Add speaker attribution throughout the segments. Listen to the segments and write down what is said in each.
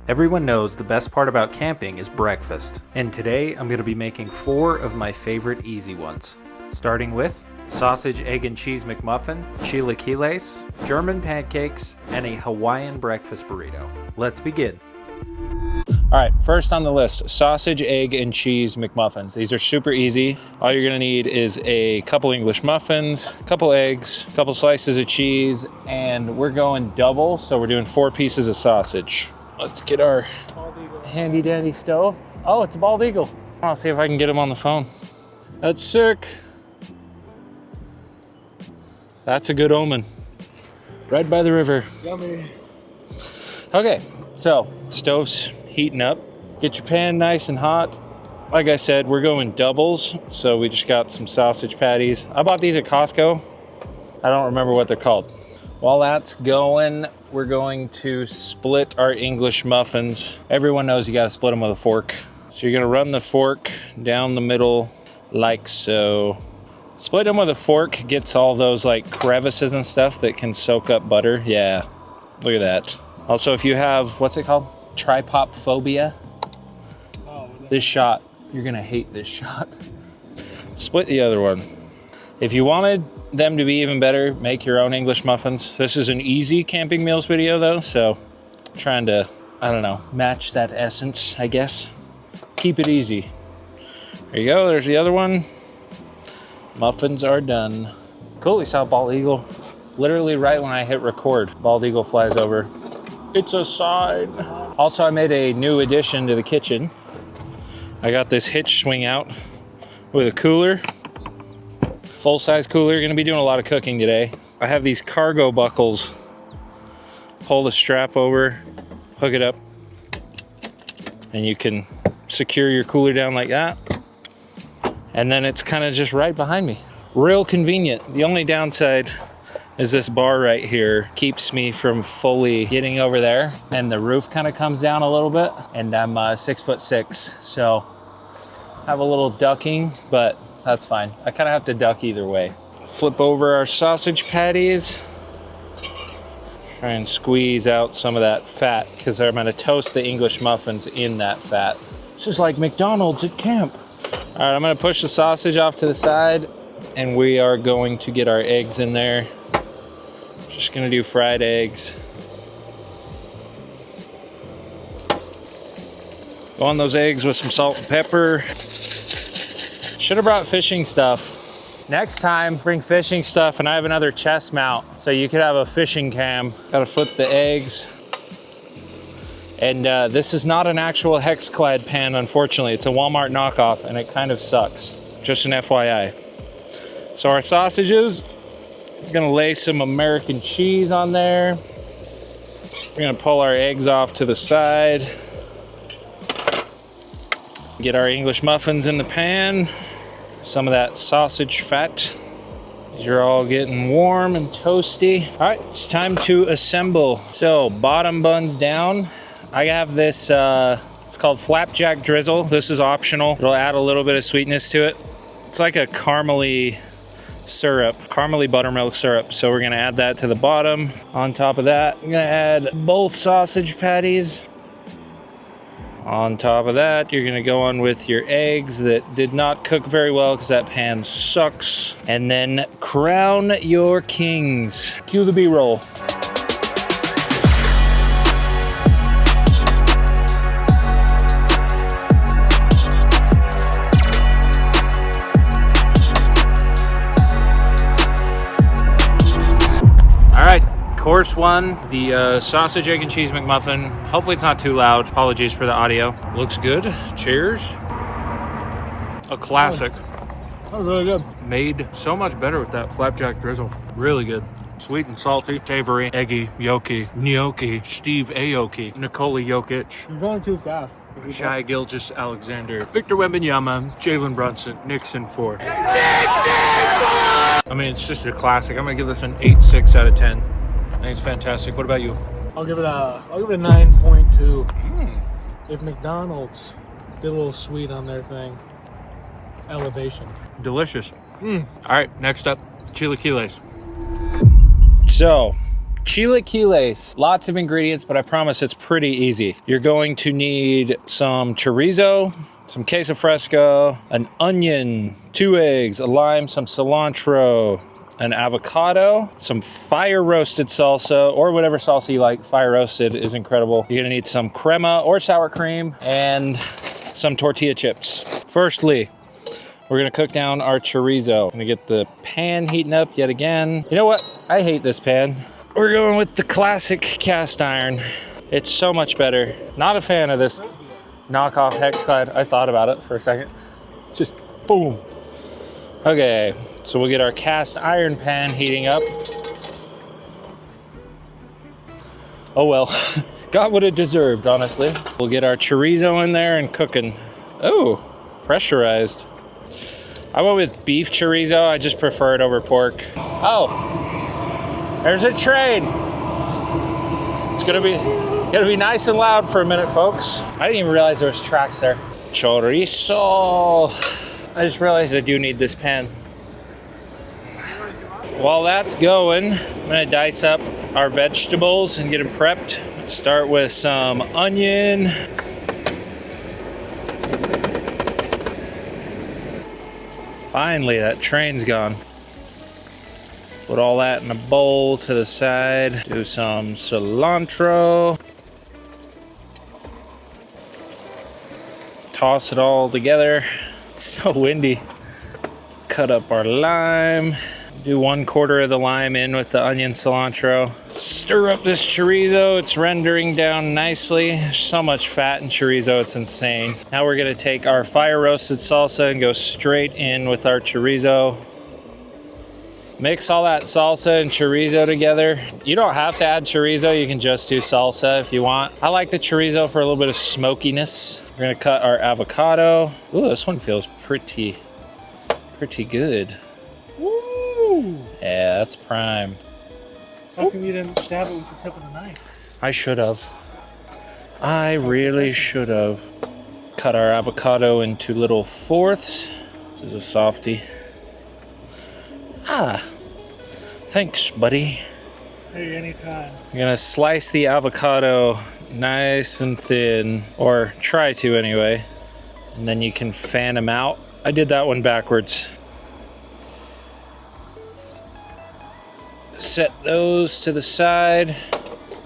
Speaker 1: Everyone knows the best part about camping is breakfast, and today I'm going to be making 4 of my favorite easy ones. Starting with sausage, egg, and cheese McMuffin, Chilaquiles, German pancakes, and a Hawaiian breakfast burrito. Let's begin. All right, first on the list, sausage, egg, and cheese McMuffins. These are super easy. All you're gonna need is a couple English muffins, a couple eggs, a couple slices of cheese, and we're going double, so we're doing 4 pieces of sausage. Let's get our handy dandy stove. Oh, it's a bald eagle. I'll see if I can get him on the phone. That's sick. That's a good omen. Right by the river.
Speaker 2: Yummy.
Speaker 1: Okay, so stove's heating up. Get your pan nice and hot. Like I said, we're going doubles, so we just got some sausage patties. I bought these at Costco. I don't remember what they're called. While that's going, we're going to split our English muffins. Everyone knows you gotta split them with a fork. So you're gonna run the fork down the middle like so. Split them with a fork gets all those like crevices and stuff that can soak up butter. Yeah, look at that. Also, if you have, what's it called? Tripop phobia. This shot, you're gonna hate this shot. Split the other one. If you wanted them to be even better, make your own English muffins. This is an easy camping meals video though, so I'm trying to, I don't know, match that essence, I guess. Keep it easy. There you go, there's the other one. Muffins are done. Cool, we saw bald eagle. Literally right when I hit record, bald eagle flies over. It's a sign. Also, I made a new addition to the kitchen. I got this hitch swing out with a cooler. Full-size cooler. Gonna be doing a lot of cooking today. I have these cargo buckles. Pull the strap over, hook it up, and you can secure your cooler down like that. And then it's kind of just right behind me. Real convenient. The only downside is this bar right here keeps me from fully getting over there, and the roof kind of comes down a little bit, and I'm 6'6", so I have a little ducking, but that's fine. I kind of have to duck either way. Flip over our sausage patties. Try and squeeze out some of that fat because I'm gonna toast the English muffins in that fat. It's just like McDonald's at camp. All right, I'm gonna push the sausage off to the side, and we are going to get our eggs in there. Just gonna do fried eggs. Go on those eggs with some salt and pepper. Should have brought fishing stuff. Next time, bring fishing stuff, and I have another chest mount, so you could have a fishing cam. Gotta flip the eggs. And this is not an actual Hexclad pan, unfortunately. It's a Walmart knockoff, and it kind of sucks. Just an FYI. So our sausages, we're gonna lay some American cheese on there. We're gonna pull our eggs off to the side. Get our English muffins in the pan. Some of that sausage fat. You're all getting warm and toasty. All right, it's time to assemble. So bottom buns down. I have this, it's called flapjack drizzle. This is optional. It'll add a little bit of sweetness to it. It's like a caramely syrup, caramely buttermilk syrup. So we're gonna add that to the bottom. On top of that, I'm gonna add both sausage patties. On top of that, you're gonna go on with your eggs that did not cook very well because that pan sucks. And then crown your kings. Cue the B-roll. Course 1, the sausage, egg, and cheese McMuffin. Hopefully it's not too loud. Apologies for the audio. Looks good. Cheers. A classic.
Speaker 2: That was really good.
Speaker 1: Made so much better with that flapjack drizzle. Really good. Sweet and salty, savory, eggy, yolky, gnocchi, Steve Aoki, Nikola Jokic.
Speaker 2: You're going too fast.
Speaker 1: Shai Gilgeous-Alexander, Victor Wembanyama, Jalen Brunson, Nixon 4. I mean, it's just a classic. I'm gonna give this an 8.6 out of 10. I think it's fantastic. What about you?
Speaker 2: I'll give it a 9.2. If McDonald's did a little sweet on their thing, elevation.
Speaker 1: Delicious. All right, next up, Chilaquiles. So, Chilaquiles. Lots of ingredients, but I promise it's pretty easy. You're going to need some chorizo, some queso fresco, an onion, 2 eggs, a lime, some cilantro, an avocado, some fire roasted salsa, or whatever salsa you like. Fire roasted is incredible. You're gonna need some crema or sour cream and some tortilla chips. Firstly, we're gonna cook down our chorizo. Gonna get the pan heating up yet again. You know what? I hate this pan. We're going with the classic cast iron. It's so much better. Not a fan of this knockoff Hexclad. I thought about it for a second. Just boom. Okay, so we'll get our cast iron pan heating up. Oh well, got what it deserved, honestly. We'll get our chorizo in there and cooking. Oh, pressurized. I went with beef chorizo. I just prefer it over pork. Oh, there's a train. It's gonna be nice and loud for a minute, folks. I didn't even realize there was tracks there. Chorizo. I just realized I do need this pan. While that's going, I'm gonna dice up our vegetables and get them prepped. Start with some onion. Finally, that train's gone. Put all that in a bowl to the side. Do some cilantro. Toss it all together. It's so windy. Cut up our lime. Do 1/4 of the lime in with the onion cilantro. Stir up this chorizo. It's rendering down nicely. So much fat in chorizo, it's insane. Now we're gonna take our fire roasted salsa and go straight in with our chorizo. Mix all that salsa and chorizo together. You don't have to add chorizo, you can just do salsa if you want. I like the chorizo for a little bit of smokiness. We're gonna cut our avocado. Ooh, this one feels pretty good.
Speaker 2: Woo!
Speaker 1: Yeah, that's prime.
Speaker 2: How come you didn't stab it with the tip of the knife?
Speaker 1: I should have. I really should have. Cut our avocado into little fourths. This is a softie. Ah, thanks, buddy.
Speaker 2: Hey, anytime.
Speaker 1: I'm gonna slice the avocado nice and thin, or try to anyway, and then you can fan them out. I did that one backwards. Set those to the side.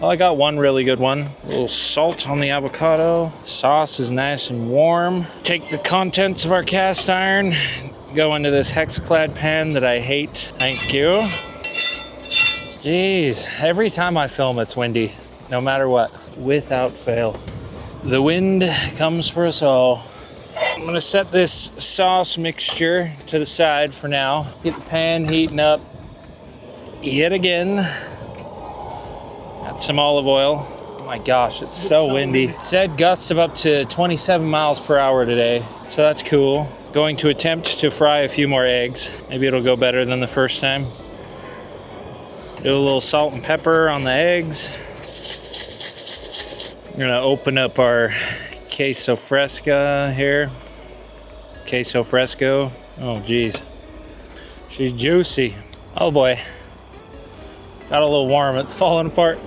Speaker 1: Well, I got one really good one. A little salt on the avocado. Sauce is nice and warm. Take the contents of our cast iron, go into this Hexclad pan that I hate. Thank you. Jeez, every time I film it's windy, no matter what, without fail. The wind comes for us all. I'm gonna set this sauce mixture to the side for now. Get the pan heating up yet again. Add some olive oil. Oh my gosh, it's so windy. It said gusts of up to 27 miles per hour today, so that's cool. Going to attempt to fry a few more eggs. Maybe it'll go better than the first time. Do a little salt and pepper on the eggs. I'm gonna open up our queso fresca here. Queso fresco. Oh geez, she's juicy. Oh boy, got a little warm. It's falling apart.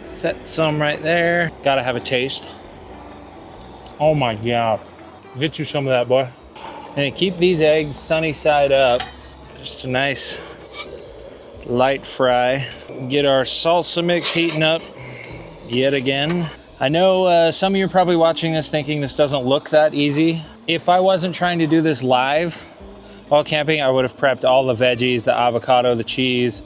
Speaker 1: Set some right there. Gotta have a taste. Oh my god. Get you some of that, boy. And keep these eggs sunny side up. Just a nice light fry. Get our salsa mix heating up yet again. I know some of you are probably watching this thinking this doesn't look that easy. If I wasn't trying to do this live while camping, I would have prepped all the veggies, the avocado, the cheese,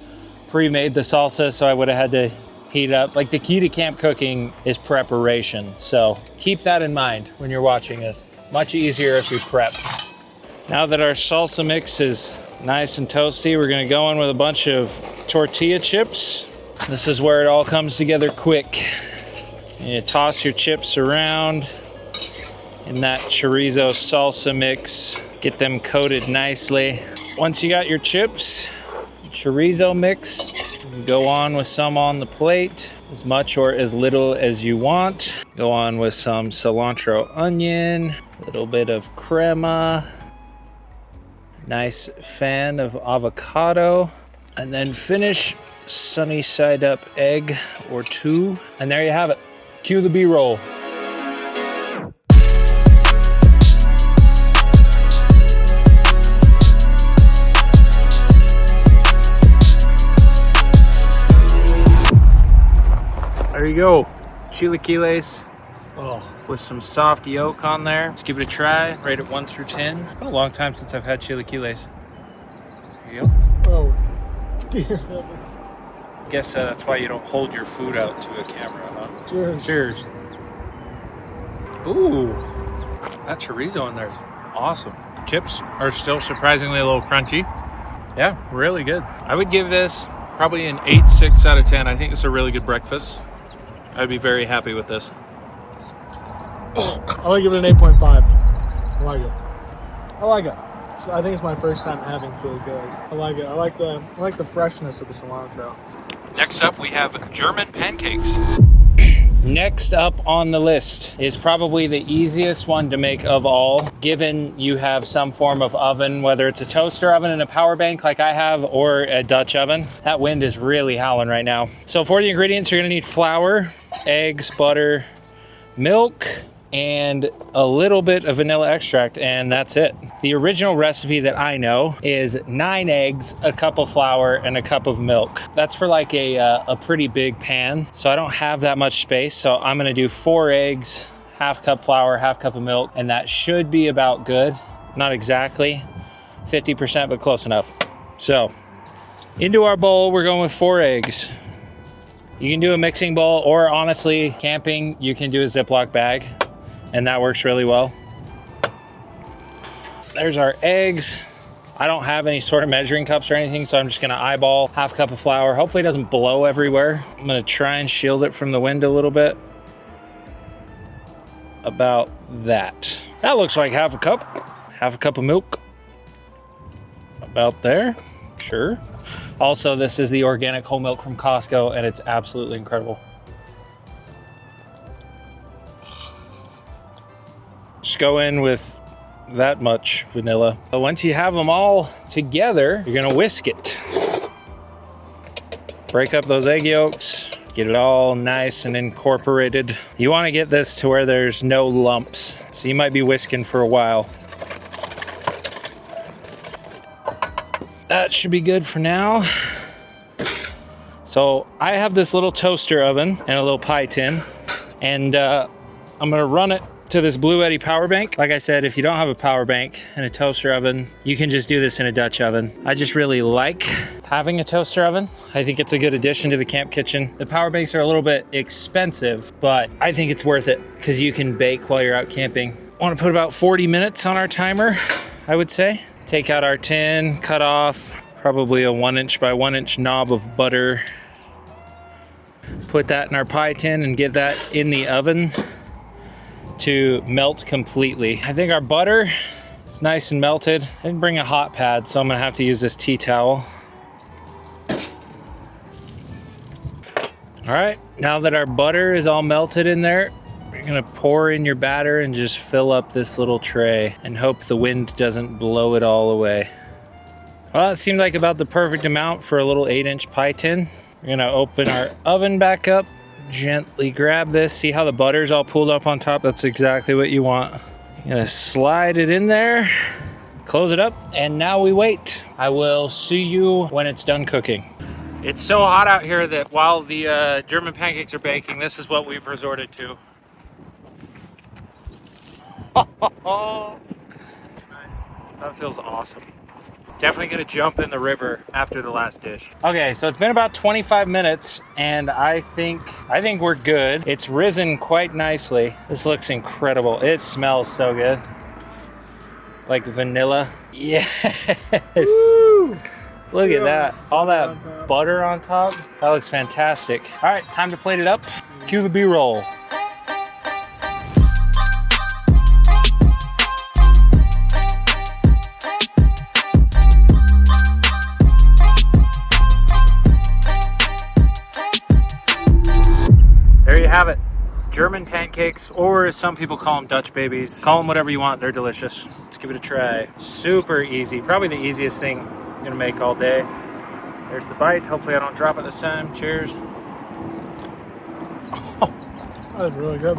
Speaker 1: pre-made the salsa, so I would have had to heat up. Like, the key to camp cooking is preparation. So keep that in mind when you're watching this. Much easier if you prep. Now that our salsa mix is nice and toasty, we're gonna go in with a bunch of tortilla chips. This is where it all comes together quick. You toss your chips around in that chorizo salsa mix. Get them coated nicely. Once you got your chips, chorizo mix, go on with some on the plate, as much or as little as you want. Go on with some cilantro onion, a little bit of crema, nice fan of avocado. And then finish sunny side up egg or two. And there you have it. Cue the B-roll. There you go. Chilaquiles.
Speaker 2: Oh,
Speaker 1: with some soft yolk on there. Let's give it a try. Rate it 1 through 10. It's been a long time since I've had chilaquiles. There you go.
Speaker 2: oh, dear.
Speaker 1: Guess that's why you don't hold your food out to a camera, huh?
Speaker 2: Cheers.
Speaker 1: Cheers. Ooh, that chorizo in there is awesome. Chips are still surprisingly a little crunchy. Yeah, really good. I would give this probably an 8.6 out of 10. I think it's a really good breakfast. I'd be very happy with this.
Speaker 2: I would give it an 8.5. I like it. I like it. So I think it's my first time having chilaquiles. I like it. I like the freshness of the cilantro.
Speaker 1: Next up, we have German pancakes. Next up on the list is probably the easiest one to make of all, given you have some form of oven, whether it's a toaster oven and a power bank like I have, or a Dutch oven. That wind is really howling right now. So for the ingredients, you're gonna need flour, eggs, butter, milk, and a little bit of vanilla extract, and that's it. The original recipe that I know is 9 eggs, a cup of flour, and a cup of milk. That's for like a pretty big pan, so I don't have that much space, so I'm gonna do 4 eggs, half cup flour, half cup of milk, and that should be about good. Not exactly 50%, but close enough. So, into our bowl, we're going with 4 eggs. You can do a mixing bowl, or honestly, camping, you can do a Ziploc bag, and that works really well. There's our eggs. I don't have any sort of measuring cups or anything, so I'm just gonna eyeball half cup of flour. Hopefully it doesn't blow everywhere. I'm gonna try and shield it from the wind a little bit. About that. That looks like half a cup of milk. About there, sure. Also, this is the organic whole milk from Costco, and it's absolutely incredible. Just go in with that much vanilla. But once you have them all together, you're gonna whisk it. Break up those egg yolks, get it all nice and incorporated. You wanna get this to where there's no lumps, so you might be whisking for a while. That should be good for now. So I have this little toaster oven and a little pie tin, and I'm gonna run it to this Blue Eddy power bank. Like I said, if you don't have a power bank and a toaster oven, you can just do this in a Dutch oven. I just really like having a toaster oven. I think it's a good addition to the camp kitchen. The power banks are a little bit expensive, but I think it's worth it because you can bake while you're out camping. I want to put about 40 minutes on our timer, I would say. Take out our tin, cut off probably a 1 inch by 1 inch knob of butter. Put that in our pie tin and get that in the oven to melt completely. I think our butter is nice and melted. I didn't bring a hot pad, so I'm gonna have to use this tea towel. All right, now that our butter is all melted in there, you're gonna pour in your batter and just fill up this little tray and hope the wind doesn't blow it all away. Well, it seemed like about the perfect amount for a little 8-inch pie tin. We're gonna open our oven back up, gently grab this. See how the butter's all pulled up on top? That's exactly what you want. You're gonna slide it in there, close it up, and now we wait. I will see you when it's done cooking. It's so hot out here that while the German pancakes are baking, this is what we've resorted to. Nice. That feels awesome. Definitely gonna jump in the river after the last dish. Okay, so it's been about 25 minutes and I think we're good. It's risen quite nicely. This looks incredible. It smells so good. Like vanilla. Yes. Woo! Look at that. All that butter on top. That looks fantastic. All right, time to plate it up. Cue the B-roll. There you have it. German pancakes, or as some people call them, Dutch babies. Call them whatever you want, they're delicious. Let's give it a try. Super easy, probably the easiest thing I'm gonna make all day. There's the bite. Hopefully I don't drop it this time. Cheers.
Speaker 2: That was really good.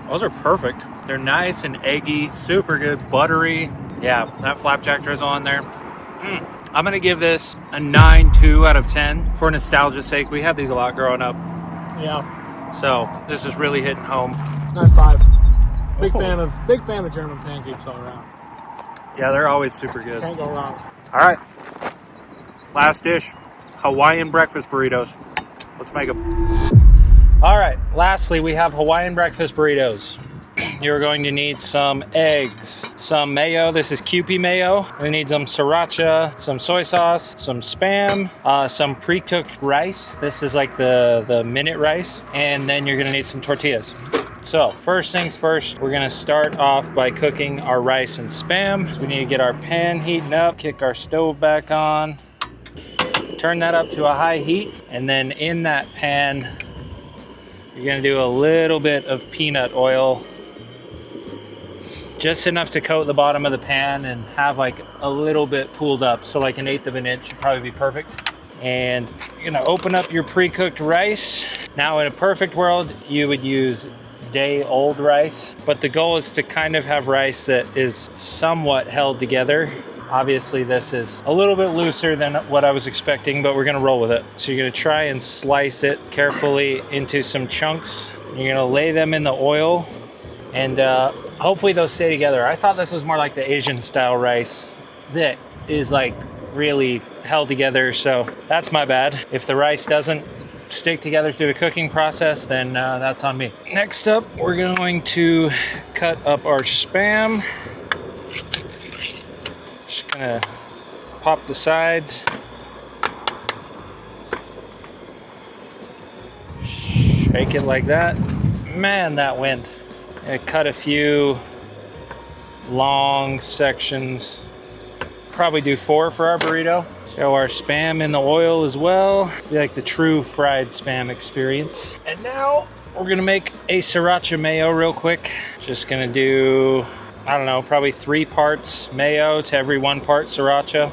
Speaker 1: Those are perfect. They're nice and eggy, super good, buttery. Yeah, that flapjack drizzle on there. I'm gonna give this a 9.2 out of 10 for nostalgia's sake. We had these a lot growing up.
Speaker 2: Yeah.
Speaker 1: So this is really hitting home.
Speaker 2: 9.5. Big fan of German pancakes all around.
Speaker 1: Yeah, they're always super good.
Speaker 2: Can't go wrong.
Speaker 1: All right. Last dish, Hawaiian breakfast burritos. Let's make them. All right, lastly, we have Hawaiian breakfast burritos. You're going to need some eggs, some mayo. This is Kewpie mayo. We need some sriracha, some soy sauce, some Spam, some pre-cooked rice. This is like the minute rice. And then you're gonna need some tortillas. So first things first, we're gonna start off by cooking our rice and Spam. So we need to get our pan heating up, kick our stove back on, turn that up to a high heat, and then in that pan, you're gonna do a little bit of peanut oil, just enough to coat the bottom of the pan and have like a little bit pooled up. So like 1/8 of an inch should probably be perfect. And you're gonna open up your pre-cooked rice. Now in a perfect world, you would use day-old rice, but the goal is to kind of have rice that is somewhat held together. Obviously this is a little bit looser than what I was expecting, but we're gonna roll with it. So you're gonna try and slice it carefully into some chunks. You're gonna lay them in the oil, and hopefully those stay together. I thought this was more like the Asian style rice that is like really held together, so that's my bad. If the rice doesn't stick together through the cooking process, then that's on me. Next up, we're going to cut up our Spam. Just gonna pop the sides. Shake it like that. Man, that went. Gonna cut a few long sections. Probably do 4 for our burrito. Throw our Spam in the oil as well. It's be like the true fried Spam experience. And now we're gonna make a sriracha mayo real quick. Just gonna do, I don't know, probably 3 parts mayo to every 1 part sriracha,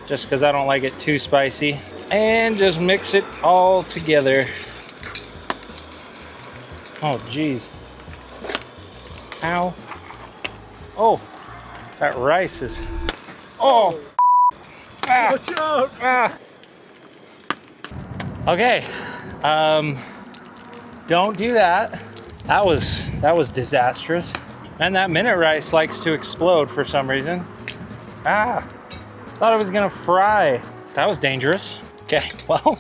Speaker 1: just because I don't like it too spicy. And just mix it all together. Oh, geez. Ow. Oh, that rice is, oh. Ah.
Speaker 2: Watch out!
Speaker 1: Ah. Okay, don't do that. That was disastrous. And that minute rice likes to explode for some reason. Ah, thought it was gonna fry. That was dangerous. Okay, well,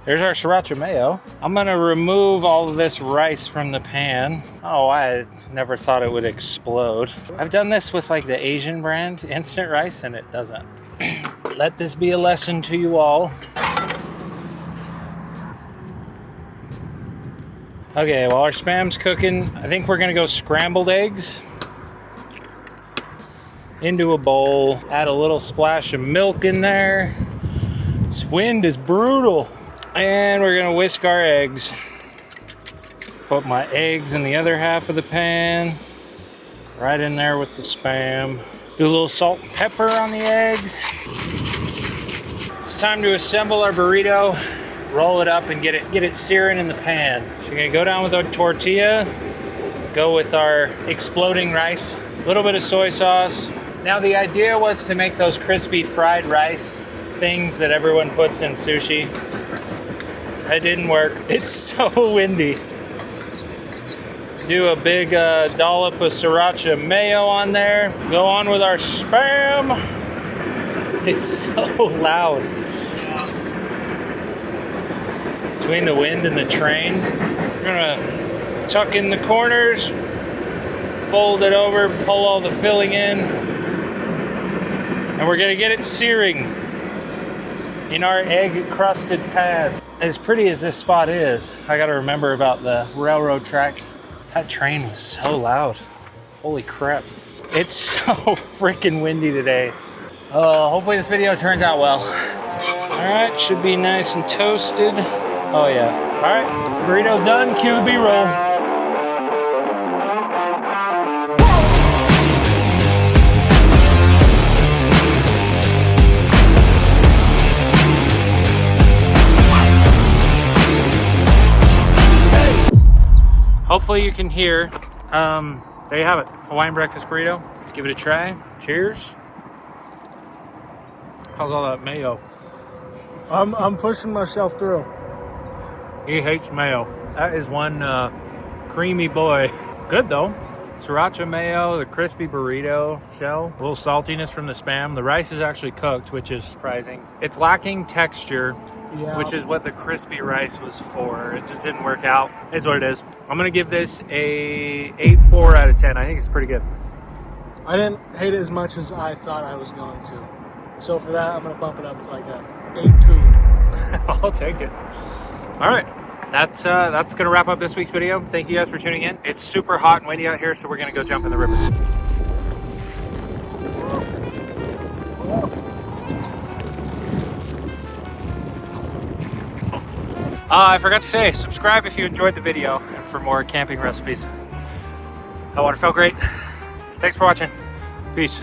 Speaker 1: there's our sriracha mayo. I'm gonna remove all of this rice from the pan. Oh, I never thought it would explode. I've done this with like the Asian brand instant rice and it doesn't. Let this be a lesson to you all. Okay, while our Spam's cooking, I think we're gonna go scrambled eggs into a bowl. Add a little splash of milk in there. This wind is brutal. And we're gonna whisk our eggs. Put my eggs in the other half of the pan. Right in there with the Spam. Do a little salt and pepper on the eggs. It's time to assemble our burrito, roll it up and get it searing in the pan. So you're gonna go down with our tortilla, go with our exploding rice, a little bit of soy sauce. Now the idea was to make those crispy fried rice things that everyone puts in sushi. That didn't work. It's so windy. Do a big dollop of sriracha mayo on there. Go on with our Spam. It's so loud. Between the wind and the train. We're gonna tuck in the corners, fold it over, pull all the filling in, and we're gonna get it searing in our egg-crusted pan. As pretty as this spot is, I gotta remember about the railroad tracks. That train was so loud. Holy crap. It's so freaking windy today. Hopefully this video turns out well. All right, should be nice and toasted. Oh yeah. All right, burrito's done. Cue the B-roll. hopefully you can hear. There you have it, Hawaiian breakfast burrito. Let's give it a try. Cheers. How's all that mayo?
Speaker 2: I'm pushing myself through.
Speaker 1: He hates mayo. That is one creamy boy. Good though. Sriracha mayo, the crispy burrito shell, a little saltiness from the Spam. The rice is actually cooked, which is surprising. It's lacking texture, which is what the crispy rice was for. It just didn't work out. Is what it is. I'm gonna give this a 8.4 out of 10. I think it's pretty good.
Speaker 2: I didn't hate it as much as I thought I was going to. So for that, I'm gonna bump it up to like a 8.2.
Speaker 1: I'll take it. All right. That's gonna wrap up this week's video. Thank you guys for tuning in. It's super hot and windy out here, so we're gonna go jump in the river. I forgot to say, subscribe if you enjoyed the video and for more camping recipes. That water felt great. Thanks for watching. Peace.